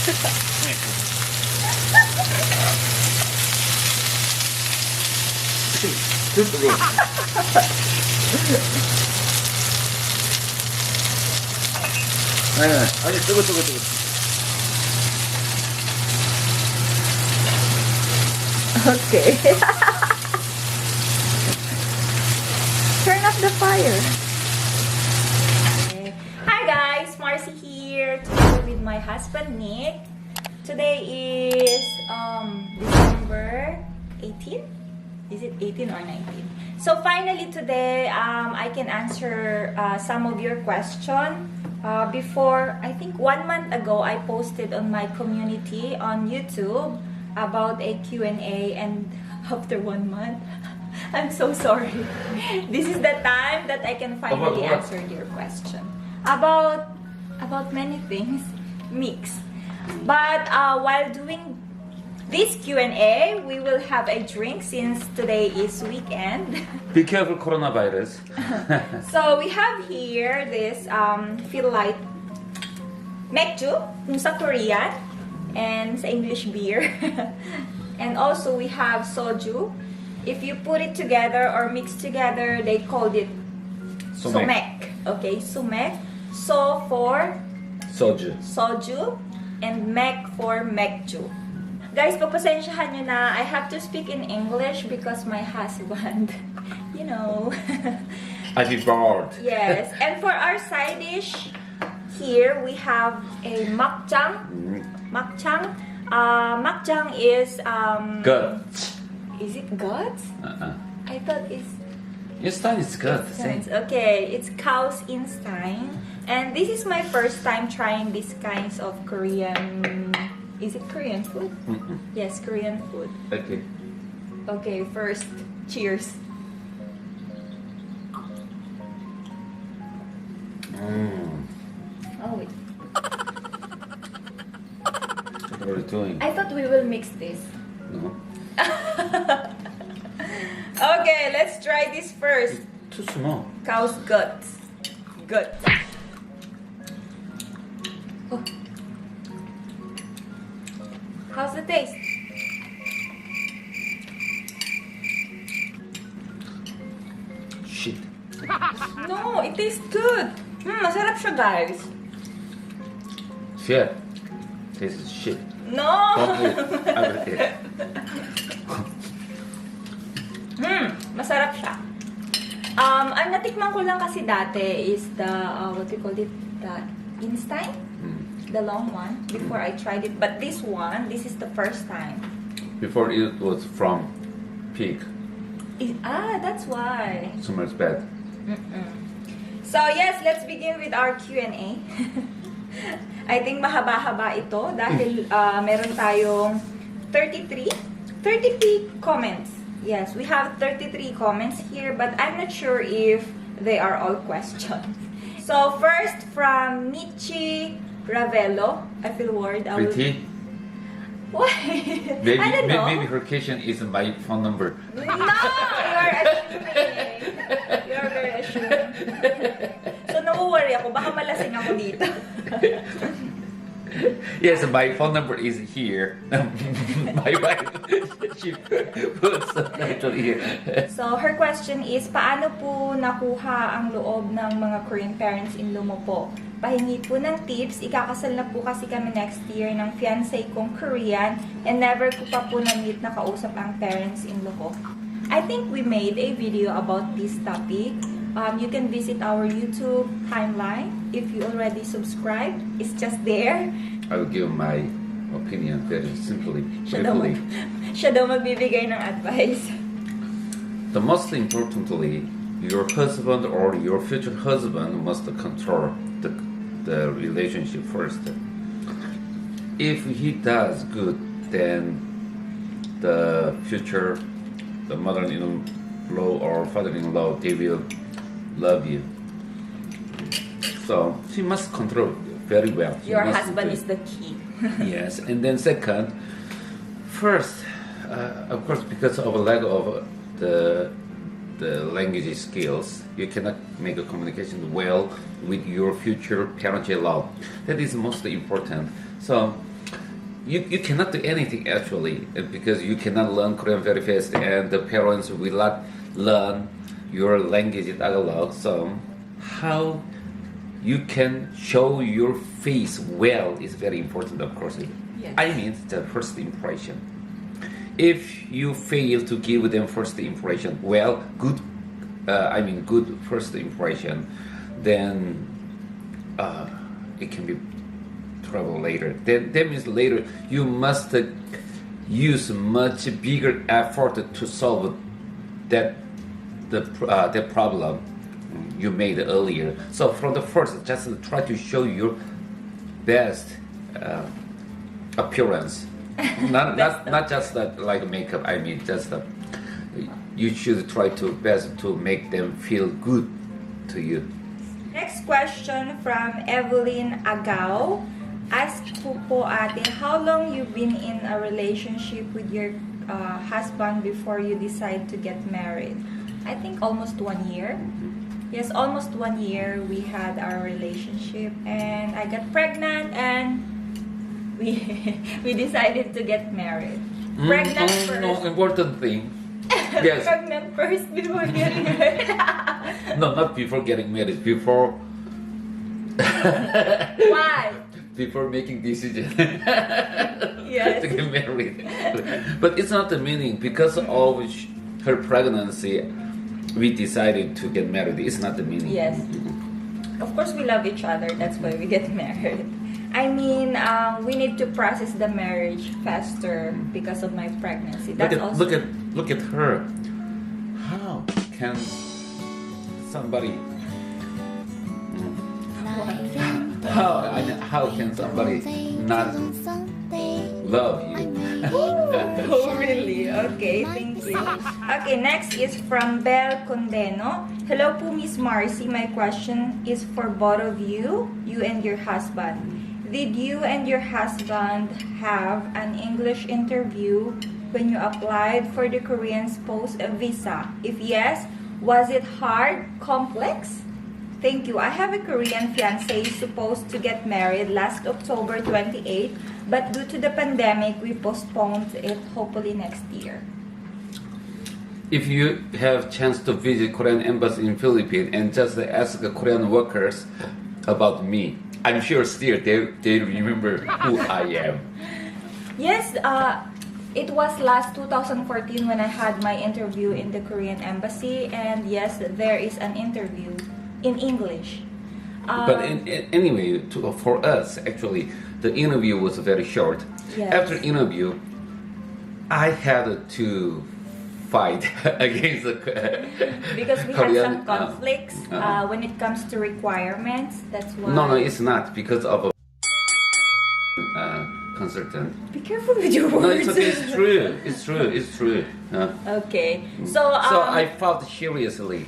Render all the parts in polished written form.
아니, 뜨거. Okay. Turn off the fire. Okay. Hi guys, Marcy here. Together with my husband Nick. Today is December 18. Is it 18 or 19? So finally today, I can answer some of your questions. Before, I think 1 month ago, I posted on my community on YouTube about a Q&A, and after 1 month, I'm so sorry. This is the time that I can finally answer your question. About many things, mix. But while doing this Q&A, we will have a drink since today is weekend. Be careful, coronavirus. So we have here this feel light 맥주, kung sa Korean, and sa English beer. And also we have soju. If you put it together or mix together, they called it sumek. Okay, sumek. So for soju and mek for mekju. Guys, pagpasensyahan nyo na, I have to speak in English because my husband, you know. I be bored. Yes, and for our side dish, here we have a makjang. Makjang. Makjang is Guts. Is it guts? I thought it's Instant is good. Same. Okay, it's cow's instant, and this is my first time trying these kinds of Korean. Is it Korean food? Yes, Korean food. Okay. Okay, first, cheers. Oh wait. What are you doing? I thought we will mix this. No. Okay, let's try this first. Too small. Cow's guts. Gut. Oh. How's the taste? Shit. No, it tastes good. Masarap siya, guys. Shit. Tastes shit. No. I will eat. Masarap siya. Ang natikman ko lang kasi dati is the, what we call it, the instant? The long one, before I tried it. But this one, this is the first time. Before it was from pig. That's why. Smells bad. So yes, let's begin with our Q&A. I think mahaba-haba ito dahil meron tayong 33 comments. Yes, we have 33 comments here, but I'm not sure if they are all questions. So first from Michi Ravello. I feel worried. Pretty? Why? I don't know. Maybe her question is my phone number. No! You're assuming. You're very assuming. So, nawo-worry ako. Baka malasing ako dito. Yes, my phone number is here. My wife, she puts subtitle here. So, her question is, paano po nakuha ang loob ng mga Korean parents-in-law mo po? Pahingi po ng tips, ikakasal na po kasi kami next year ng fiancé kong Korean and never ko pa po na-meet na kausap ang parents-in-law ko. I think we made a video about this topic. You can visit our YouTube timeline if you already subscribed. It's just there. I will give my opinion very simply. Siya daw magbibigay ng advice. The most importantly, your husband or your future husband must control the relationship first. If he does good, then the future, the mother-in-law or father-in-law, they will love you. So she must control very well. Your husband is the key. Yes, and then second, first, of course, because of a lack of the language skills, you cannot make a communication well with your future parent-in-law. That is most important. So you cannot do anything actually because you cannot learn Korean very fast, and the parents will not learn your language in Tagalog. So how you can show your face well is very important, of course. Yes. I mean the first impression. If you fail to give them first impression, well, good good first impression, then it can be trouble later. Then that means later you must use much bigger effort to solve that problem you made earlier. So from the first, just try to show your best appearance, not just that like makeup. I mean, just you should try to best to make them feel good to you. Next question from Evelyn Agao. Ask po ate, how long you been in a relationship with your husband before you decide to get married? I think almost 1 year. Yes, almost 1 year we had our relationship, and I got pregnant, and we decided to get married. Pregnant first. No, important thing. Yes. Pregnant first before getting married. No, not before getting married. Before. Why? Before making decision. Yes. To get married. But it's not the meaning. Because of her pregnancy, we decided to get married. It's not the meaning. Yes. Of course, we love each other. That's why we get married. I mean, we need to process the marriage faster because of my pregnancy. That's Look at her. How can somebody? How can somebody not love you? Oh, really? Okay, thank you. Okay, next is from Bel Condeno. Hello po, Miss Marcy. My question is for both of you and your husband. Did you and your husband have an English interview when you applied for the Korean spouse visa? If yes, was it hard, complex? Thank you. I have a Korean fiancé supposed to get married last October 28, but due to the pandemic, we postponed it hopefully next year. If you have chance to visit Korean embassy in Philippines and just ask the Korean workers about me, I'm sure still they remember who I am. Yes, it was last 2014 when I had my interview in the Korean embassy, and yes, there is an interview in English. But anyway, for us, actually, the interview was very short. Yes. After interview, I had to fight against the because we Korean, had some conflicts when it comes to requirements. That's why. No, it's not because of a consultant. Be careful with your words. No, it's okay. It's true. Okay, so I fought seriously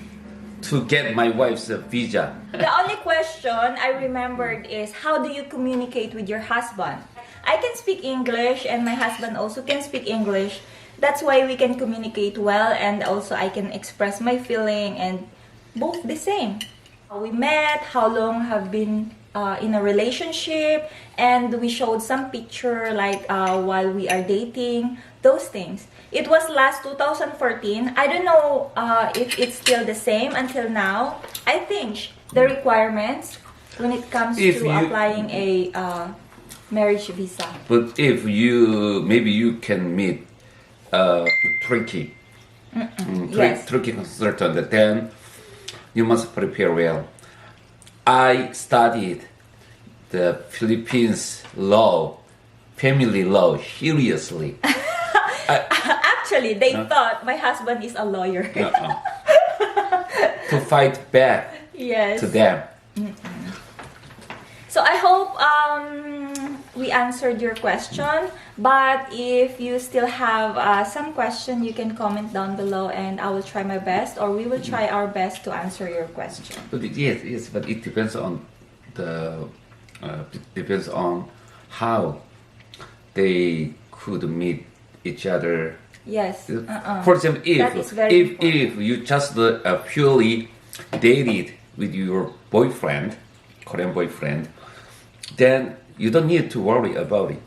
to get my wife's visa. The only question I remembered is, how do you communicate with your husband? I can speak English and my husband also can speak English. That's why we can communicate well, and also I can express my feeling, and both the same. We met, how long have been in a relationship, and we showed some picture like while we are dating, those things. It was last 2014. I don't know if it's still the same until now. I think the requirements when it comes to applying a marriage visa. But if maybe you can meet tricky consultant, then you must prepare well. I studied the Philippines law, family law, seriously. Actually, they thought my husband is a lawyer. To fight back to them. So I hope we answered your question. But if you still have some question, you can comment down below, and I will try my best, or we will try our best to answer your question. But yes, but it depends on how they could meet each other. Yes. For example, if you just purely dated with your boyfriend, Korean boyfriend, then you don't need to worry about it.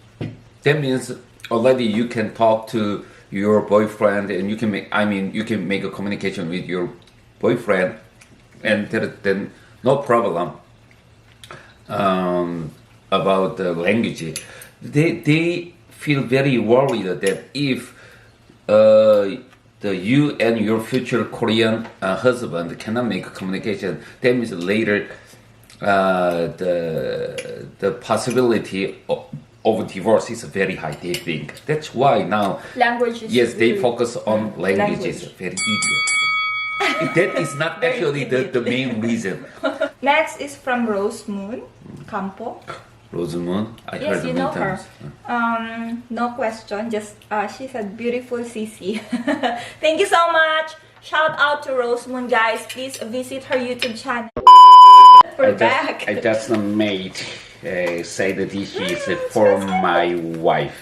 that means already you can talk to your boyfriend and you can make, you can make a communication with your boyfriend, and then no problem about the language. They feel very worried that if you and your future Korean husband cannot make a communication, that means later the possibility of divorce is very high. They think that's why now Language is yes, they really- focus on languages. Very idiot. That is not Very actually idiot. the main reason. Next is from Rose Moon Campo. Rosamund, I Yes, heard you many know her. times. No question. Just she said beautiful CC. Thank you so much. Shout out to Rosemoon, guys. Please visit her YouTube channel. We're back. I just made say the dishes for my wife.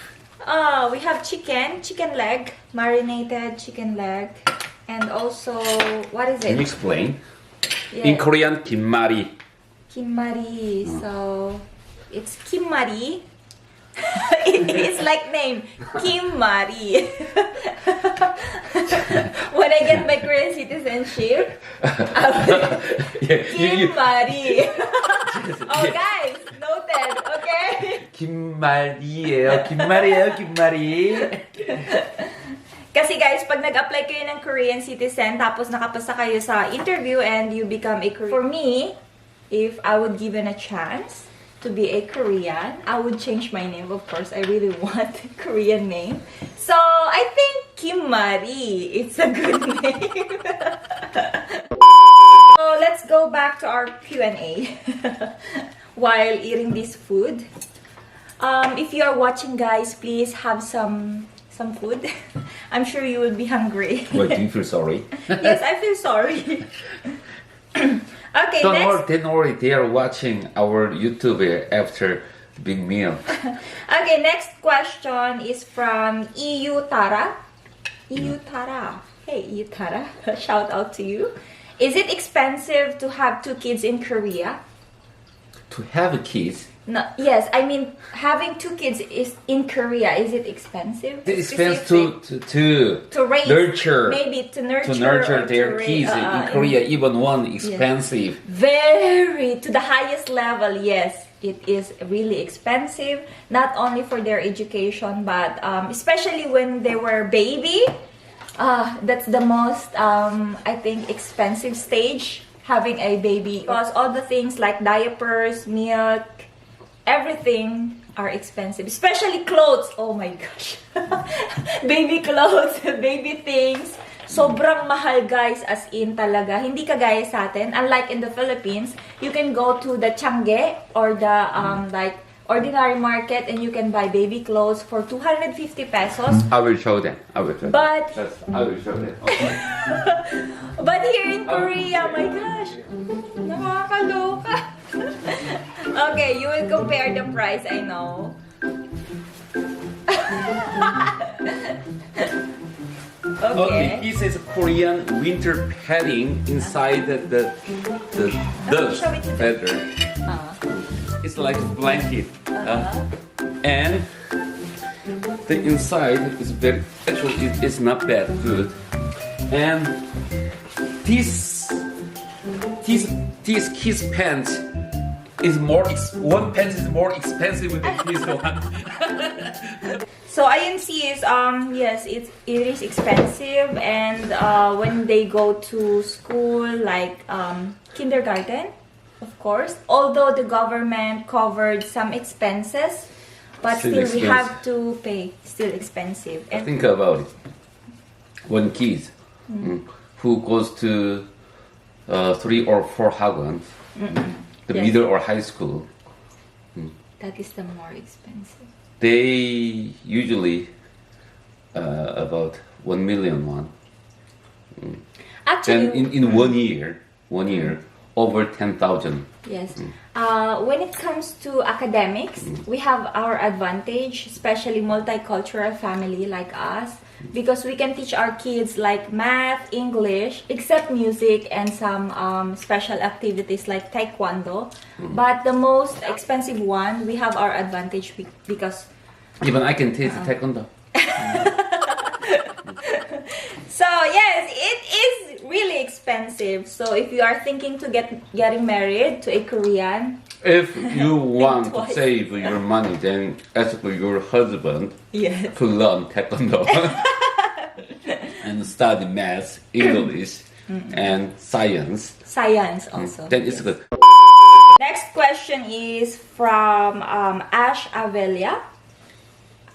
We have chicken leg, marinated chicken leg, and also what is Can you it? explain? Yeah, In Korean, 김말이. Kimmari. So it's Kimmari. It's like name Kimmari. When I get my Korean citizenship, Kimmari. Oh guys, noted. Okay. 김말이에요. 김말이. Kasi guys, pag nag-apply kayo ng Korean citizen, tapos nakapasa kayo sa interview and you become a Korean. For me, if I would given a chance to be a Korean, I would change my name. Of course, I really want a Korean name. So, I think Kim Marie, it's a good name. So, let's go back to our Q&A while eating this food. If you are watching, guys, please have some food. I'm sure you will be hungry. Well, do you feel sorry? Yes, I feel sorry. Okay, next. Don't worry, they are watching our YouTube after the big meal. Okay, next question is from EU Tara. EU Tara. Hey, EU Tara. Shout out to you. Is it expensive to have 2 kids in Korea? To have kids, No, yes, I mean having 2 kids is in Korea. Is it expensive? it expensive to raise, nurture maybe to nurture or their to kids in Korea. Even one expensive. Very to the highest level. Yes, it is really expensive. Not only for their education, but especially when they were baby. That's the most I think expensive stage, having a baby, because all the things like diapers, milk, everything are expensive, especially clothes. Oh my gosh. Baby clothes, baby things. Sobrang mahal, guys, as in talaga. Hindi kagaya sa atin. Unlike in the Philippines, you can go to the Changi or the like ordinary market and you can buy baby clothes for 250 pesos. I will show them. I will show But- them. I will show them. Okay. But here in Korea, my gosh, nakakaloka. Okay, you will compare the price, I know. Okay. This is Korean winter padding inside the show it to the- feather. It's like a blanket, and the inside is very actually it's not that good, and these kids pants is one pants is more expensive than this one. So INC is yes, it is expensive, and when they go to school like kindergarten, of course, although the government covered some expenses, but Still still we expensive. have to pay. Still expensive. And Think about it. One kid who goes to 3 or 4 hagwons, the Yes. middle or high school, that is the more expensive. they usually about 1 million won. Actually, Then in 1 year, over 10,000. yes. When it comes to academics, we have our advantage, especially multicultural family like us, because we can teach our kids like math, English, except music and some special activities like taekwondo. But the most expensive one, we have our advantage because Even I can taste taekwondo. So yes, it is really expensive. So if you are thinking to getting married to a Korean, If you want to twice. save your money, then ask your husband yes, to learn taekwondo and study math, English, and science. science also. Then it's Yes. good. Next question is from Ash Avelia.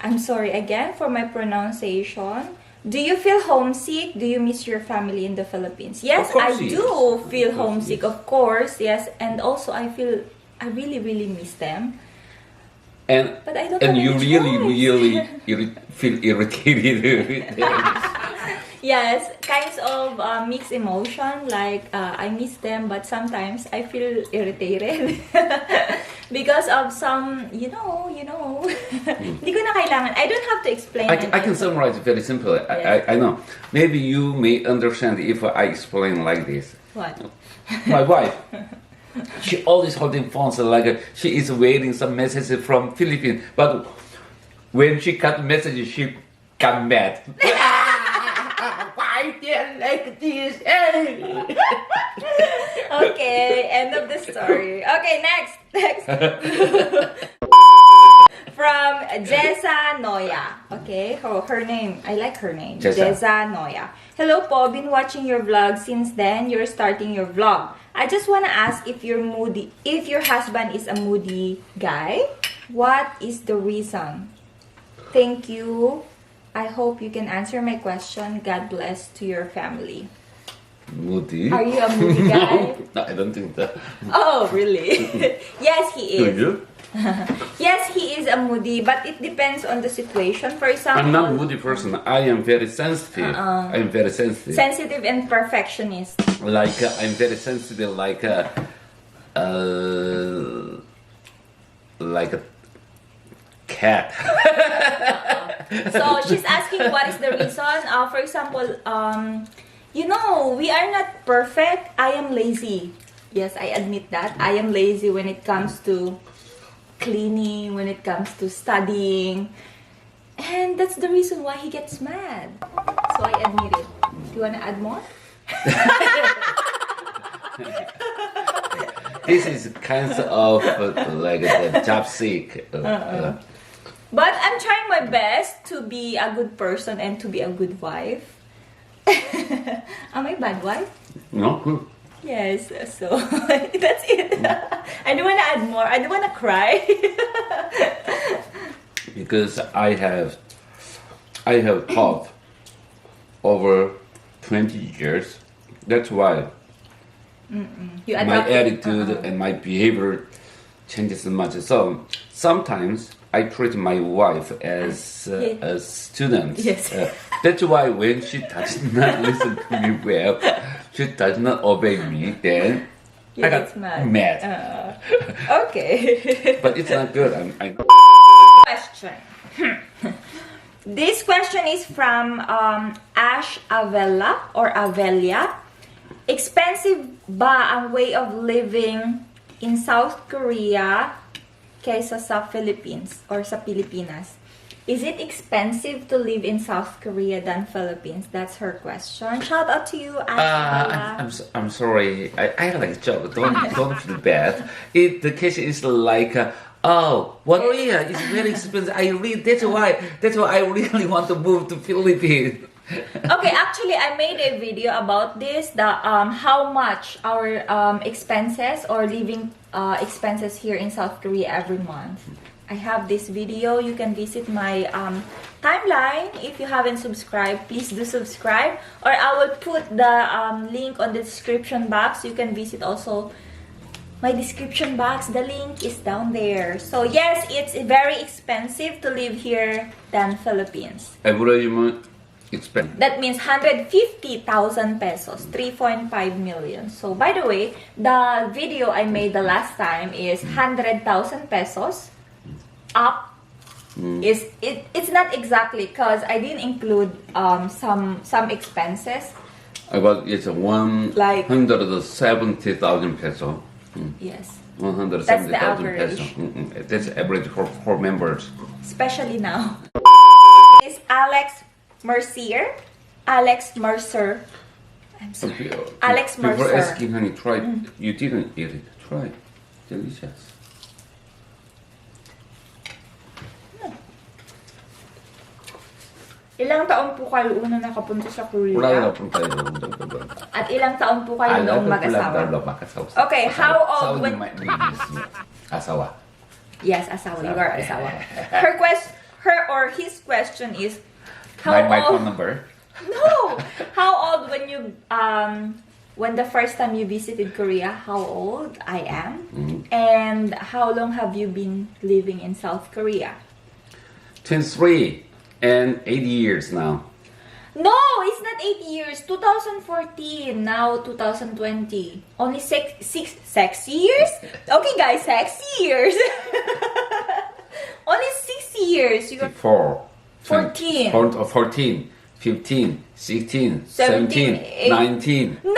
I'm sorry again for my pronunciation. Do you feel homesick? Do you miss your family in the Philippines? Yes, Of course, I yes. do feel Of course, homesick, yes. of course. Yes, and also I really, really miss them. And But I don't and have you any really choice. feel irritated with them. Yes, kinds of mixed emotion. Like I miss them, but sometimes I feel irritated because of some, you know. Hindi ko na kailangan. I don't have to explain. I can summarize it very simply. I know. Maybe you may understand if I explain like this. What? My wife, she always holding phones like she is waiting some message from Philippines, but when she got message, she got mad. Why they like this? Okay, end of the story. Okay, next. From Jessa Noya. Okay, her name. I like her name. Jessa. Jessa Noya. Hello po, been watching your vlog since then. You're starting your vlog. I just want to ask if you're moody. If your husband is a moody guy, what is the reason? Thank you. I hope you can answer my question. God bless to your family. Moody? Are you a moody guy? No, I don't think that. Oh, really? Yes, he Do is. you? Yes, he is a moody, but it depends on the situation. For example, I'm not a moody person. I am very sensitive. I'm very sensitive. sensitive and perfectionist. Like I'm very sensitive. Like a cat. So she's asking what is the reason. For example, we are not perfect. I am lazy. Yes, I admit that. I am lazy when it comes to cleaning, when it comes to studying. And that's the reason why he gets mad. So I admit it. Do you want to add more? This is kind of like a job sick. But I'm trying my best to be a good person and to be a good wife. Am I a bad wife? No, good. Yes, so that's it. I don't want to add more. I don't want to cry. Because I have taught over 20 years. That's why You my adopted- attitude and my behavior changes much. So sometimes I treat my wife as a student. Yes. That's why when she does not listen to me well, she does not obey me, then You I get got mad. Okay. But it's not good. Question. This question is from Ash Avella or Avelia. Expensive ba ang way of living in South Korea kaysa sa Philippines or sa Pilipinas? Is it expensive to live in South Korea than Philippines? That's her question. Shout out to you, Ash. I'm sorry. I like joke. Don't feel bad. The case is like, what Korea is very expensive. That's why I really want to move to Philippines. Okay, actually, I made a video about this. How much our expenses or living expenses here in South Korea every month. I have this video. You can visit my timeline. If you haven't subscribed, please do subscribe. Or I will put the link on the description box. You can visit also my description box. The link is down there. So yes, it's very expensive to live here than Philippines. Every month, expensive. That means 150,000 pesos, 3.5 million. So by the way, the video I made the last time is 100,000 pesos up. It's not exactly because I didn't include some expenses. About it's Like- 170,000 peso. Yes. That's the 170,000 average. peso. That's average for members. Especially now. Is Alex Mercier? Alex Mercer. I'm sorry. Alex Before Mercer. asking, honey, try. You didn't eat it. Try. Delicious. Ilang taon po kayo una nakapunta sa Korea? Wala pong tayo. At ilang taon po kayo noong mag-asawa? Okay, how old when... Asawa. Yes, asawa. You are asawa. His question is, how My old... phone number? No! How old when you... when the first time you visited Korea, how old I am? And how long have you been living in South Korea? 23 and 8 years now. No, it's not 8 years. 2014, now 2020. Only six years? Okay, guys, 6 years. Only 6 years. You got 14. 14, 15, 16, 17, 19. No,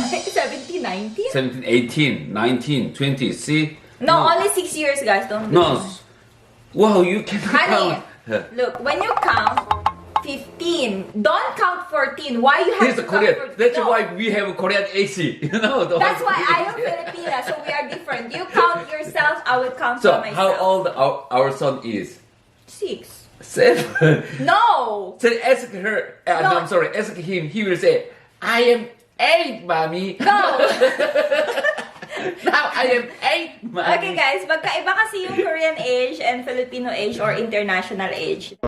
17, 19? 17, 18, 19, 20. See? No, only 6 years, guys. Don't. No. Wow, you can Honey, count. look, when you count 15, don't count 14. Why you have Here's to the count Korean. 14? That's No. why we have Korean AC. You know. That's why I am Filipina, so we are different. You count yourself, I will count So for myself. how old our son is? 6. 7. No! So ask her. No. I'm sorry. Ask him. He will say, "I am 8, mommy." No! Now I am 8, mommy. Okay guys, magkaiba kasi yung Korean age and Filipino age or international age.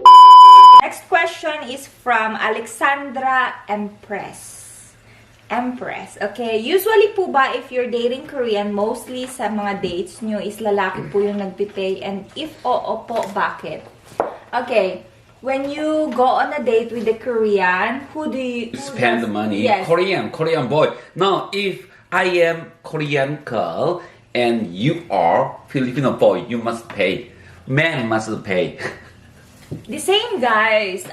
Next question is from Alexandra Empress. Okay. Usually po ba if you're dating Korean, mostly sa mga dates nyo is lalaki po yung nagpipay, and if oo po, bakit? Okay. When you go on a date with a Korean, who Spend the money. Yes. Korean boy. Now, if I am Korean girl and you are Filipino boy, you must pay. Man must pay. The same, guys.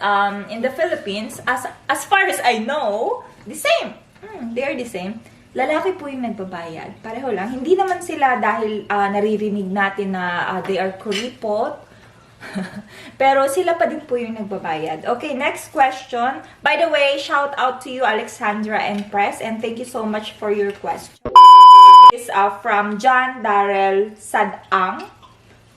In the Philippines, as far as I know, the same. They are the same. Lalaki po yung nagbabayad. Pareho lang. Hindi naman sila dahil naririnig natin na they are kuripot. Pero sila pa din po yung nagbabayad. Okay, next question. By the way, shout out to you, Alexandra Empress, and thank you so much for your question. This is from John Darrell Sadang.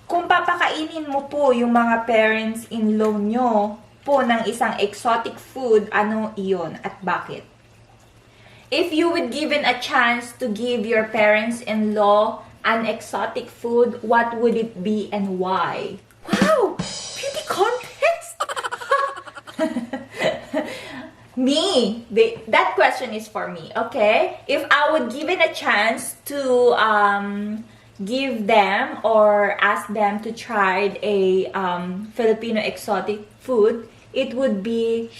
Kung papakainin mo po yung mga parents-in-law nyo po ng isang exotic food, ano iyon at bakit? If you would given a chance to give your parents-in-law an exotic food, what would it be and why? Wow! Beauty contest! Me! That question is for me, okay? If I would given a chance to give them or ask them to try a Filipino exotic food, it would be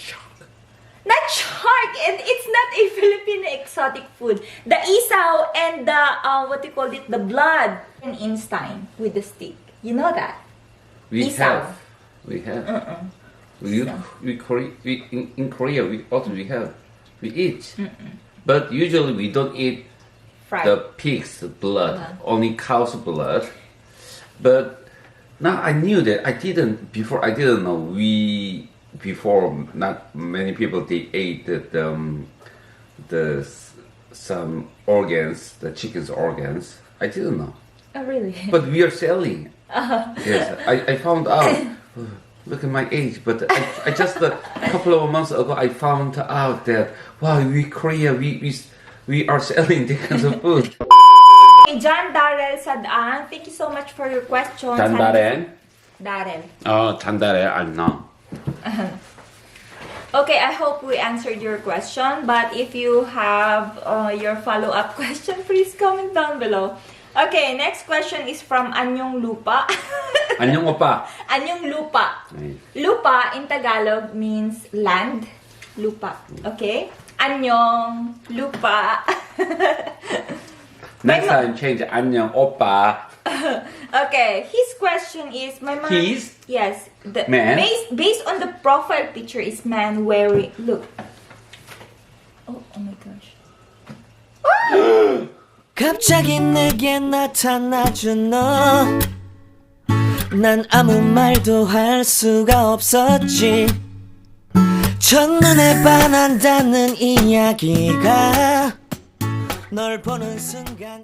not shark, and it's not a Filipino exotic food. The isaw and the what you call it, the blood and Einstein with the stick. You know that? We Isaw. have. In Korea, we eat. But usually we don't eat Fried. the pig's blood, only cow's blood. But now I knew that I didn't know before not many people they ate some organs, the chicken's organs. I didn't know. Oh, really? But we are selling. Yes, I found out. Look at my age, but I just a couple of months ago I found out that wow, Korea we are selling this kinds of food. John Darrell Sadang, thank you so much for your question. Darrell? Darrell. Oh, Darrell, I know. Okay, I hope we answered your question, but if you have your follow-up question, please comment down below. Okay, next question is from Anyong Lupa. Anyong Opa. Anyong Lupa. Lupa in Tagalog means land. Lupa. Okay? Anyong Lupa. Next time change Anyong Opa. Okay, his question is my mom. His? Yes. The, Man? Based on the profile picture is man wearing. Look. Oh my gosh. 갑자기 내게 나타나준 너, 난 아무 말도 할 수가 없었지. 첫눈에 반한다는 이야기가 널 보는 순간